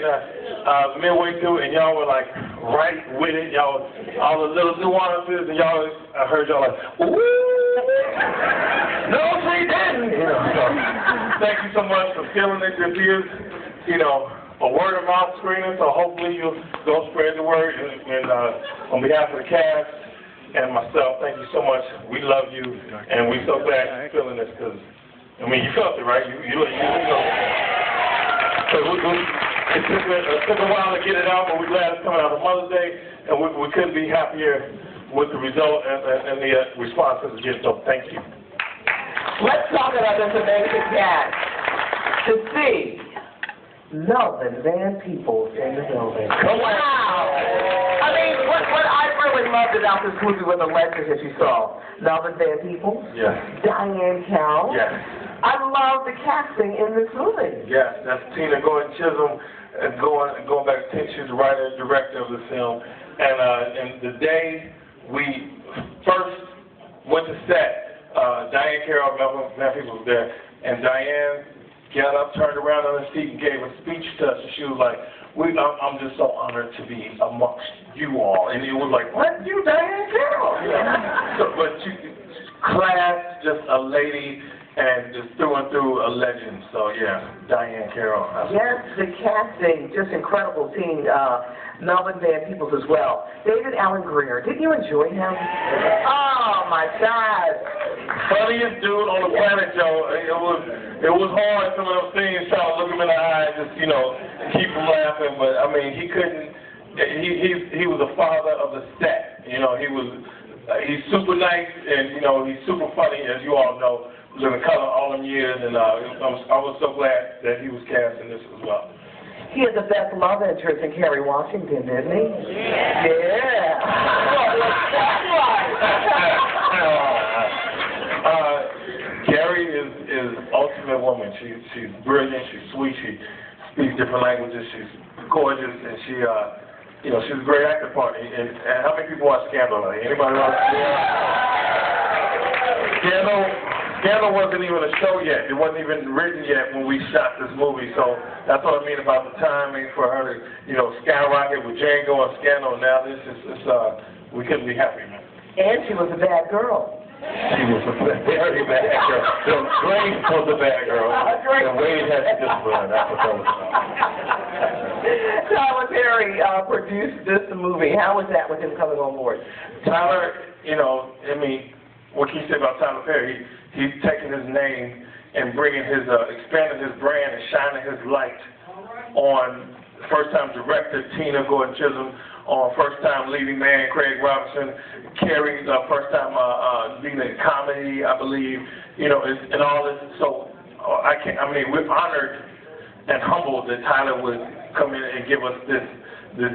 and midway through, and y'all were like right with it. Y'all, all the little nuances, and y'all, I heard y'all like, ooh, no, she didn't. You know, so thank you so much for feeling it. This is, you know, a word of mouth screening, so hopefully you'll go spread the word. And on behalf of the cast and myself, thank you so much. We love you, and we're so glad you're feeling this, because, I mean, you felt it, right? You know. So it took a while to get it out, but we're glad it's coming out on Mother's Day, and we couldn't be happier with the result and the response as a gift, so thank you. Let's talk about this amazing cast. To see Melvin and Peeples in the building. Wow! I mean, what I really loved about this movie were the legends that you saw. Melvin Van Peeples. Yes. Diahann, Carroll. Yes. I love the casting in this movie. Yes, that's Tina Chisholm, and going back to Tina, she's the writer and director of the film. And the day we first went to set, Diahann, Carroll, Melvin Van Peeples was there, and Diahann got up, turned around on her seat, and gave a speech to us. And she was like, I'm just so honored to be amongst you all. And it was like, what? You, Diahann Carroll? Yeah. So, but she, class, just a lady, and just through and through a legend. So, yeah, Diahann Carroll. Yes, the casting, just incredible team. Melvin Van Peeples as well. David Alan Grier, didn't you enjoy him? Oh, my God. Funniest dude on the planet, Joe. It was hard, some of those things, trying to look him in the eye and just, you know, keep him laughing. But, I mean, he couldn't, he was the father of the set. You know, he's super nice, and, you know, he's super funny, as you all know. Living color all them years, and I was so glad that he was cast in this as well. He had the best love interest in Kerry Washington, didn't he? Yeah. Yeah. Kerry is ultimate woman. She's brilliant. She's sweet. She speaks different languages. She's gorgeous, and she, you know, she's a great acting partner. And how many people watch Scandal? Like, anybody watch Scandal wasn't even a show yet. It wasn't even written yet when we shot this movie. So that's what I mean about the timing for her to, you know, skyrocket with Django and Scandal. Now this is, we couldn't be happy, man. And she was a bad girl. She was a very bad girl. So Grace was a bad girl. And Wade had to discipline her. That's what that was about. Tyler Perry produced this movie. How was that with him coming on board? Tyler, you know, I mean, what can you say about Tyler Perry? He's taking his name and bringing his, expanding his brand and shining his light on first-time director Tina Chisholm, on first-time leading man Craig Robinson, Kerry, first-time leading a comedy, I believe, you know, and all this. So I mean, we're honored and humbled that Tyler would come in and give us this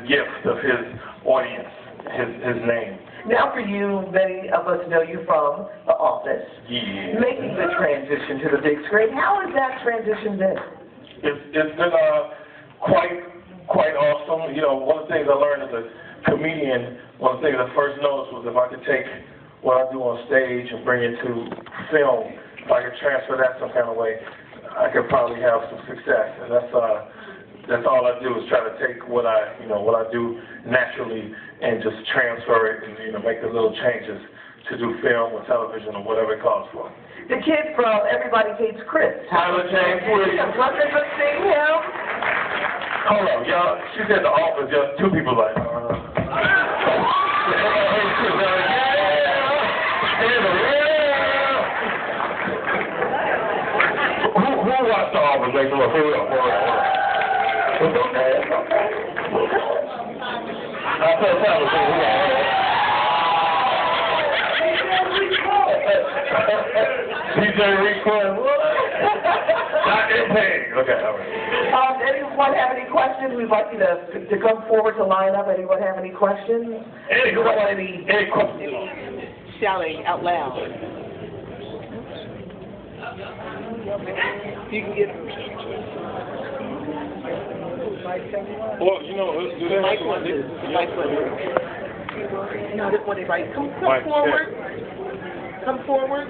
gift of his audience, his name. Now for you, many of us know you from The Office. Yeah. Making the transition to the big screen, how has that transition been? It's been quite awesome. You know, one of the things I learned as a comedian, one of the things I first noticed was if I could take what I do on stage and bring it to film, if I could transfer that some kind of way, I could probably have some success. And that's all I do is try to take what I do naturally and just transfer it and, you know, make the little changes to do film or television or whatever it calls for. The kid from Everybody Hates Chris. Tyler James Williams. Wasn't it seeing him? Hold on, y'all. She's at the office. Y'all, two people like, Who watched the office? Make some food. It's okay, it's okay. I said Tyler, DJ Request. Not in pain. Okay, all right. Anyone have any questions? We'd like you to come forward to line up. Anyone have any questions? Any questions? Shouting out loud. You can get Well, you know, do they Mike wants it. Mike wants it. No, this one is right. Come forward. Come forward.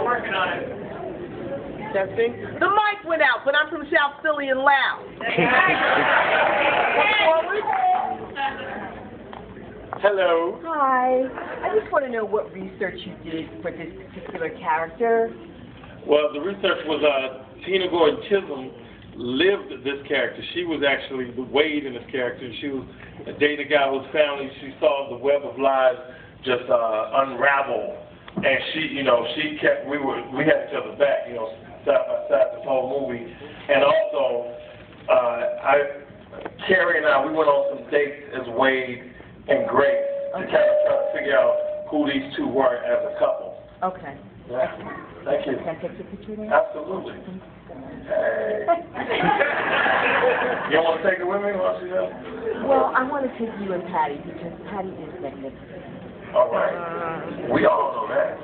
Working on it. Testing. The mic went out, but I'm from South Philly and loud. Hello. Hi. I just want to know what research you did for this particular character. Well, the research was Tina Gordon Chisholm lived this character. She was actually the Wade in this character. She was dating a guy whose family, she saw the web of lies just unravel. And she, she kept, we had each other's back, side by side this whole movie. And also, Kerry and I, we went on some dates as Wade and Grace to kind of try to figure out who these two were as a couple. Okay. Yeah. Thank you. Can I take your picture now? Absolutely. Hey. You want to take it with me? Well, I want to take you and Patty because Patty is magnificent. All right. We all know that.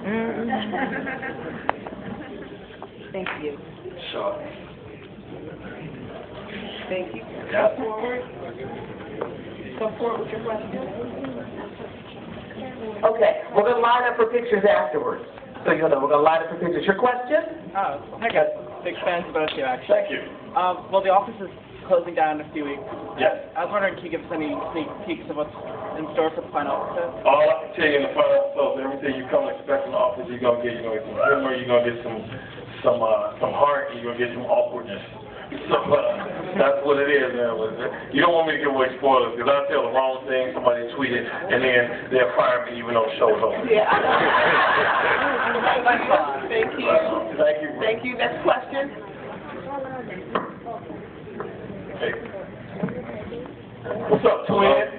Thank you. Sure. Thank you. Yeah. Come forward with your question. Okay, we're going to line up for pictures afterwards. So we're going to line up for pictures. Your question? Oh, hi guys. Big fans of both of you, actually. Thank you. Well, the office is closing down in a few weeks. Yes. I was wondering, can you give us any sneak peeks of what's in store for the final episode? All I can tell you in the final episode, everything you come expect from the office, you're going to get. You're going to get some humor, you're going to get some heart, and you're going to get some awkwardness. So that's what it is, man. You don't want me to give away spoilers because I'll tell the wrong thing, somebody tweet it, and then they'll fire me even though the show's over. Yeah. Thank you. Thank you. Thank you. Next question. Hey. What's up, twin?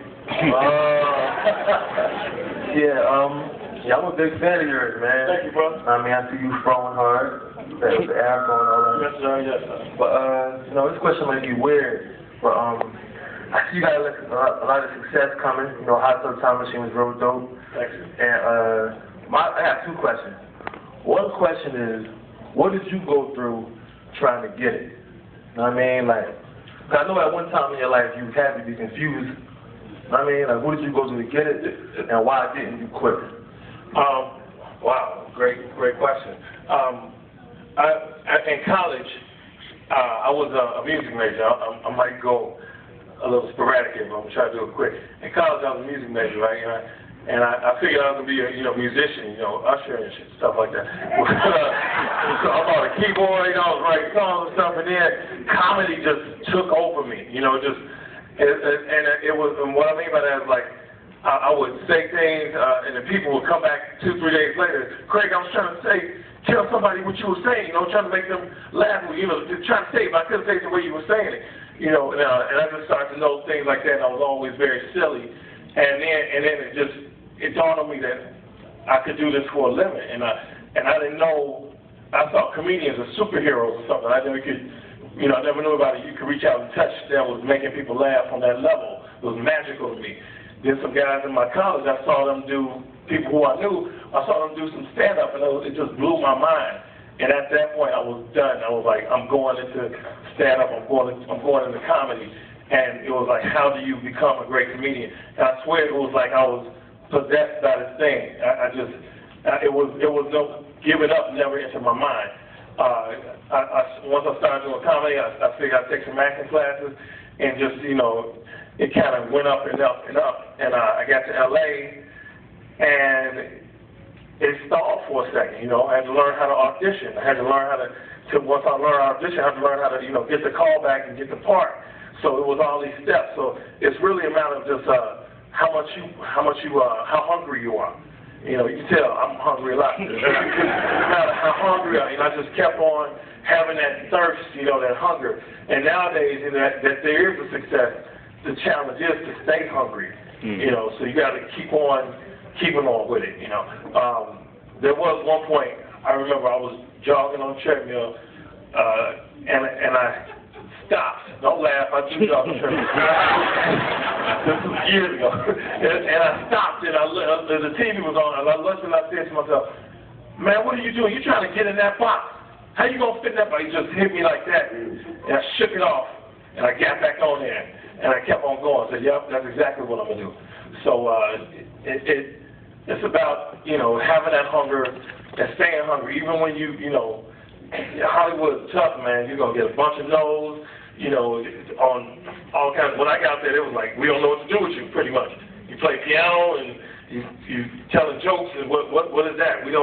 I'm a big fan of yours, man. Thank you, brother. I mean, I see you throwing hard, with the afro and all that. Yes, sir. Yes, sir. But, this question might be weird, but, I see you got a lot of success coming. Hot Tub Time Machine was real dope. Thank you. And, I have two questions. One question is, what did you go through trying to get it? You know what I mean? Like, 'cause I know at one time in your life you had to be confused. You know what I mean? Like, what did you go through to get it, and why didn't you quit? Wow, great question. In college, I was a music major. I might go a little sporadic here, but I'm gonna try to do it quick. In college, I was a music major, right? And I figured I was gonna be a musician, usher and shit, stuff like that. So I bought a keyboard, I was writing songs and stuff, and then comedy just took over me, and what I mean by that is like, I would say things, and then people would come back 2-3 days later. Craig, I was trying to tell somebody what you were saying, trying to make them laugh, trying to say it, but I couldn't say it the way you were saying it, and I just started to know things like that, and I was always very silly, and then it dawned on me that I could do this for a living, and I didn't know. I thought comedians are superheroes or something. I never could, I never knew about it. You could reach out and touch that was making people laugh on that level. It was magical to me. Then some guys in my college, I saw them do, people who I knew, I saw them do some stand-up, and it just blew my mind. And at that point, I was done. I was like, I'm going into stand-up, I'm going into comedy. And it was like, how do you become a great comedian? And I swear it was like I was possessed by this thing. It was no giving up never entered my mind. Once I started doing comedy, I figured I'd take some acting classes, and just, it kind of went up and up and up. And I got to LA, and it stalled for a second. I had to learn how to audition. I had to learn how to once I learned how to audition, I had to learn how to, get the call back and get the part. So it was all these steps. So it's really a matter of just how hungry you are. You can tell I'm hungry a lot. It's a matter of how hungry I am. I just kept on having that thirst, that hunger. And nowadays, that there is a success, the challenge is to stay hungry. So you got to keep on keeping on with it. There was one point I remember I was jogging on the treadmill, and I stopped. Don't laugh. I do jog on the treadmill. This was years ago, and I stopped, and the TV was on, and I looked and I said to myself, "Man, what are you doing? You're trying to get in that box. How you gonna fit in that box?" He just hit me like that, and I shook it off, and I got back on there. And I kept on going. I said, yep, that's exactly what I'm going to do. So it's about, having that hunger and staying hungry, even when you Hollywood's tough, man. You're gonna get a bunch of no's, you know, on all kinds. When I got there, it was like, we don't know what to do with you, pretty much. You play piano and you telling jokes, and what is that? We don't.